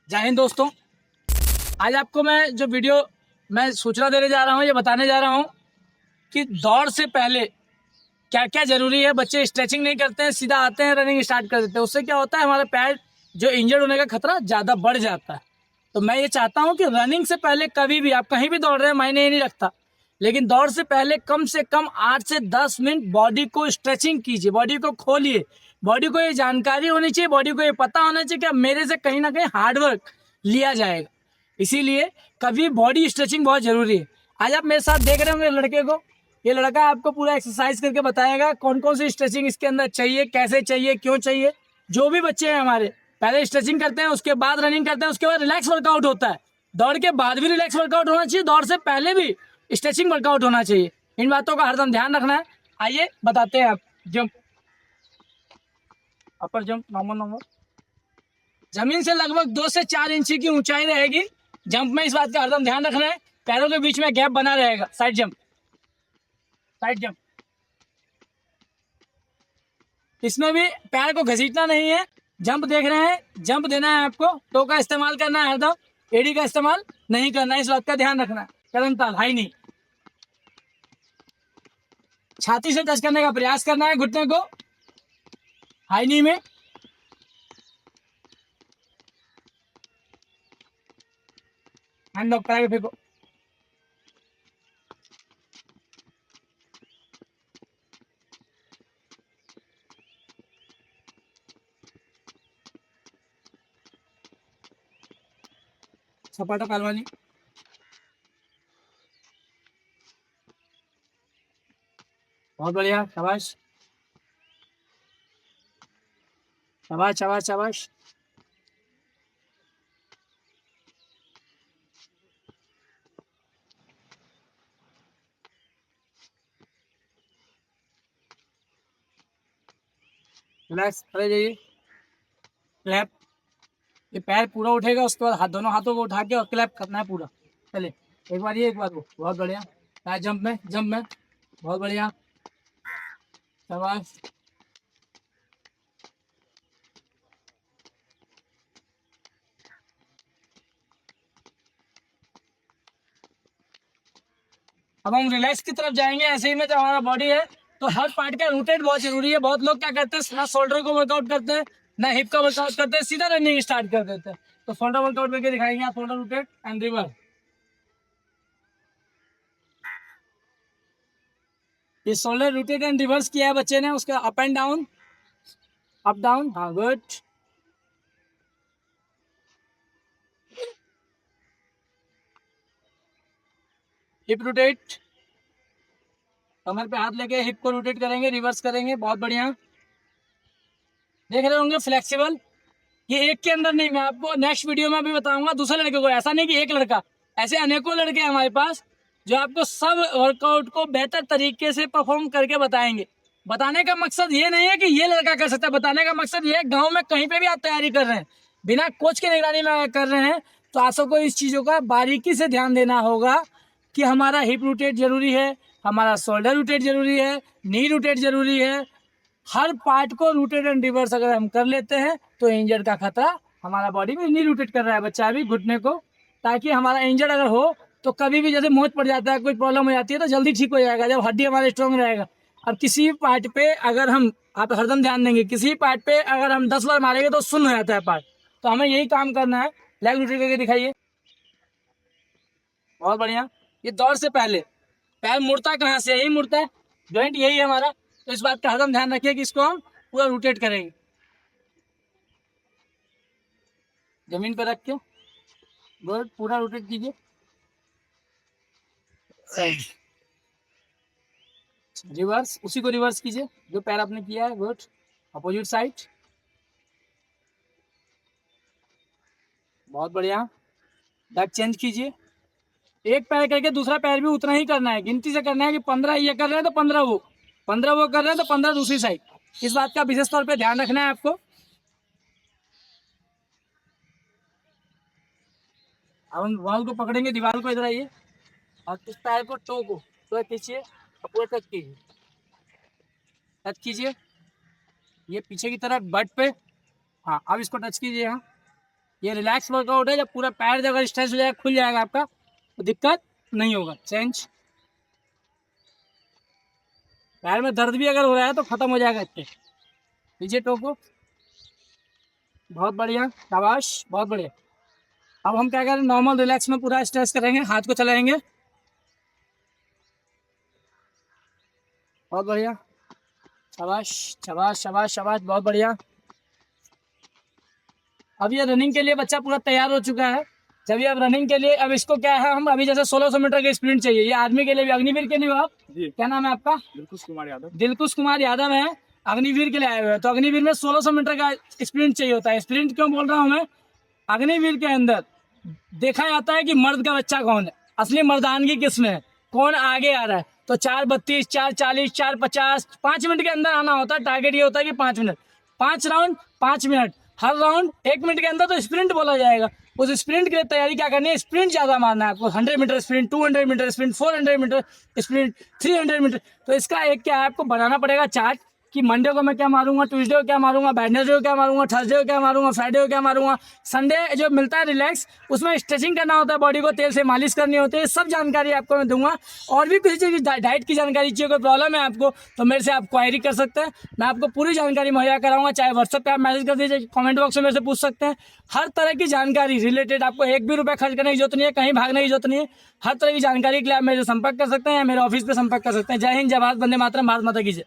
जय हिंद दोस्तों। आज आपको मैं सूचना देने जा रहा हूँ, ये बताने जा रहा हूँ कि दौड़ से पहले क्या क्या जरूरी है। बच्चे स्ट्रेचिंग नहीं करते हैं, सीधा आते हैं, रनिंग स्टार्ट कर देते हैं। उससे क्या होता है, हमारा पैर जो इंजर्ड होने का खतरा ज़्यादा बढ़ जाता है। तो मैं ये चाहता हूँ कि रनिंग से पहले कभी भी आप कहीं भी दौड़ रहे हैं, मायने ये नहीं रखता, लेकिन दौड़ से कम 8 से 10 मिनट बॉडी को स्ट्रेचिंग कीजिए, बॉडी को खोलिए। बॉडी को ये जानकारी होनी चाहिए, बॉडी को ये पता होना चाहिए कि अब मेरे से कहीं ना कहीं हार्डवर्क लिया जाएगा। इसीलिए कभी बॉडी स्ट्रेचिंग बहुत जरूरी है। आज आप मेरे साथ देख रहे होंगे लड़के को, ये लड़का आपको पूरा एक्सरसाइज करके बताएगा कौन कौन सी स्ट्रेचिंग इसके अंदर चाहिए, कैसे चाहिए, क्यों चाहिए। जो भी बच्चे हैं हमारे, पहले स्ट्रेचिंग करते हैं, उसके बाद रनिंग करते हैं, उसके बाद रिलैक्स वर्कआउट होता है। दौड़ के बाद भी रिलैक्स वर्कआउट होना चाहिए, दौड़ से पहले भी स्ट्रेचिंग वर्कआउट होना चाहिए। इन बातों का हरदम ध्यान रखना है। आइए बताते हैं। आप जंप, अपर जंप, नॉर्मल नॉर्मल, जमीन से लगभग 2 से 4 इंच की ऊंचाई रहेगी। जंप में इस बात का हरदम ध्यान रखना है, पैरों के बीच में गैप बना रहेगा। साइड जंप, साइड जंप, इसमें भी पैर को घसीटना नहीं है। जंप देख रहे हैं, जंप देना है आपको, टो का इस्तेमाल करना है हरदम, एडी का इस्तेमाल नहीं करना है। इस बात का ध्यान रखना है। कदम ताल हाई नहीं, छाती से टच करने का प्रयास करना है, घुटने को हाई नी में। हैंड लॉक करा के फेंको। सपाटा पहलवानी, बहुत बढ़िया, शाबाश शाबाश शाबाश शाबाश। रिलैक्स, खड़े जाइए। क्लैप, ये पैर पूरा उठेगा, उसके बाद हाथ, दोनों हाथों को उठा के और क्लैप करना है पूरा। चलिए, एक बार ये, एक बार वो, बहुत बढ़िया। पैर जंप में, जंप में, बहुत बढ़िया, शाबाश। अब हम रिलैक्स की तरफ जाएंगे। ऐसे ही में जो हमारा बॉडी है, तो हर पार्ट का रोटेट बहुत जरूरी है। बहुत लोग क्या करते हैं, ना शोल्डर को वर्कआउट करते हैं, ना हिप का वर्कआउट करते हैं, सीधा रनिंग स्टार्ट कर देते हैं। तो शोल्डर वर्कआउट करके दिखाएंगे आप, शोल्डर रोटेट एंड रिवर। ये शोल्डर रोटेट एंड रिवर्स किया है बच्चे ने, उसका up and down, up down, हाँ गुड। हिप रोटेट, कमर पे हाथ लेके हिप को रोटेट करेंगे, रिवर्स करेंगे, बहुत बढ़िया। देख रहे होंगे फ्लेक्सिबल, ये एक के अंदर नहीं, मैं आपको नेक्स्ट वीडियो में भी बताऊंगा दूसरे लड़के को। ऐसा नहीं कि एक लड़का, ऐसे अनेकों लड़के हैं हमारे पास जो आपको सब वर्कआउट को बेहतर तरीके से परफॉर्म करके बताएंगे। बताने का मकसद ये नहीं है कि ये लड़का कर सकता है, बताने का मकसद ये है गांव में कहीं पे भी आप तैयारी कर रहे हैं, बिना कोच की निगरानी में कर रहे हैं, तो आप सबको इस चीज़ों का बारीकी से ध्यान देना होगा कि हमारा हिप रोटेट जरूरी है, हमारा शोल्डर रोटेट जरूरी है, नी रोटेट जरूरी है। हर पार्ट को रूटेट एंड रिवर्स अगर हम कर लेते हैं तो इंजर्ड का खतरा हमारा बॉडी में नहीं रूटेट कर रहा है बच्चा अभी घुटने को, ताकि हमारा इंजर्ड अगर हो तो कभी भी जैसे मोच पड़ जाता है, कोई प्रॉब्लम हो जाती है, तो जल्दी ठीक हो जाएगा जब हड्डी हमारा स्ट्रॉन्ग रहेगा। अब किसी पार्ट पे अगर हम, आप हरदम ध्यान देंगे, किसी पार्ट पे अगर हम 10 बार मारेंगे तो सुन्न हो जाता है पार्ट। तो हमें यही काम करना है। लेग रूटेट करके दिखाइए, बहुत बढ़िया। ये दौड़ से पहले पैर मुड़ता कहाँ से, यही मुड़ता है, जॉइंट यही है हमारा। तो इस बात का हरदम ध्यान रखिए कि इसको हम पूरा रोटेट करेंगे, जमीन पर रख के गुड, पूरा रोटेट कीजिए। रिवर्स, उसी को रिवर्स कीजिए जो पैर आपने किया है, गुड। अपोजिट साइड, बहुत बढ़िया। बैक चेंज कीजिए, एक पैर करके दूसरा पैर भी उतना ही करना है, गिनती से करना है कि 15 ये कर रहे हैं तो 15 वो, 15 वो कर रहे हैं तो 15 दूसरी साइड। इस बात का विशेष तौर पे ध्यान रखना है आपको। अब हम वॉल को पकड़ेंगे, दीवार को, इधर आइए, और इस पैर को, टो को पूरा खींचिए और पूरा टच कीजिए, टच कीजिए, ये पीछे की तरफ बट पे, हाँ अब इसको टच कीजिए, हाँ ये रिलैक्स वर्कआउट है। जब पूरा पैर अगर स्ट्रेच हो जाएगा, खुल जाएगा आपका, तो दिक्कत नहीं होगा। चेंज। पैर में दर्द भी अगर हो रहा है तो खत्म हो जाएगा इससे। नीचे टो को, बहुत बढ़िया, शाबाश, बहुत बढ़िया। अब हम क्या करें, नॉर्मल रिलैक्स में पूरा स्ट्रेच करेंगे, हाथ को चलाएंगे, बहुत बढ़िया, शाबाश शाबाश शाबाश शाबाश, बहुत बढ़िया। अब ये रनिंग के लिए बच्चा पूरा तैयार हो चुका है। जब ये अब रनिंग के लिए, अब इसको क्या है, हम अभी जैसे 1600 मीटर की स्प्रिंट चाहिए, ये आर्मी के लिए भी, अग्निवीर के लिए हो आप? जी। क्या नाम है आपका? दिलकुश कुमार यादव। दिलकुश कुमार यादव है, अग्निवीर के लिए आए हुए हैं। तो अग्निवीर में 1600 मीटर का स्प्रिंट चाहिए होता है। स्प्रिंट क्यों बोल रहा हूँ मैं? अग्निवीर के अंदर देखा जाता है कि मर्द का बच्चा कौन है, असली मर्दानगी किसमें है, कौन आगे आ रहा है। तो 4:32, 4:40, 4:50, 5 मिनट के अंदर आना होता है। टारगेट ये होता है कि 5 मिनट, 5 राउंड 5 मिनट, हर राउंड 1 मिनट के अंदर, तो स्प्रिंट बोला जाएगा। उस स्प्रिंट के लिए तैयारी क्या करनी है, स्प्रिंट ज़्यादा मारना है आपको। 100 metre sprint, 200 metre sprint, 400 metre sprint, 300 metre. तो इसका एक क्या है, आपको बनाना पड़ेगा चार्ट कि मंडे को मैं क्या मारूंगा, ट्यूसडे को क्या मारूंगा, वेडनेसडे को क्या मारूंगा, थर्सडे को क्या मारूंगा, फ्राइडे को क्या मारूंगा, संडे जो मिलता है रिलैक्स, उसमें स्ट्रेचिंग करना होता है, बॉडी को तेल से मालिश करनी होती है। सब जानकारी आपको मैं दूंगा। और भी किसी चीज़ की डाइट की जानकारी चाहिए, कोई प्रॉब्लम है आपको, तो मेरे से आप क्वायरी कर सकते हैं। मैं आपको पूरी जानकारी मुहैया कराऊंगा। चाहे व्हाट्सएप पे आप मैसेज कर दीजिए, कमेंट बॉक्स में मेरे से पूछ सकते हैं। हर तरह की जानकारी रिलेटेड, आपको 1 भी रुपया खर्च करने की जरूरत नहीं है, कहीं भागने की जरूरत नहीं है। हर तरह की जानकारी के लिए आप मेरे से संपर्क कर सकते हैं या मेरे ऑफिस पे संपर्क कर सकते हैं। जय हिंद, जय भारत, वंदे मातरम, भारत माता की जय।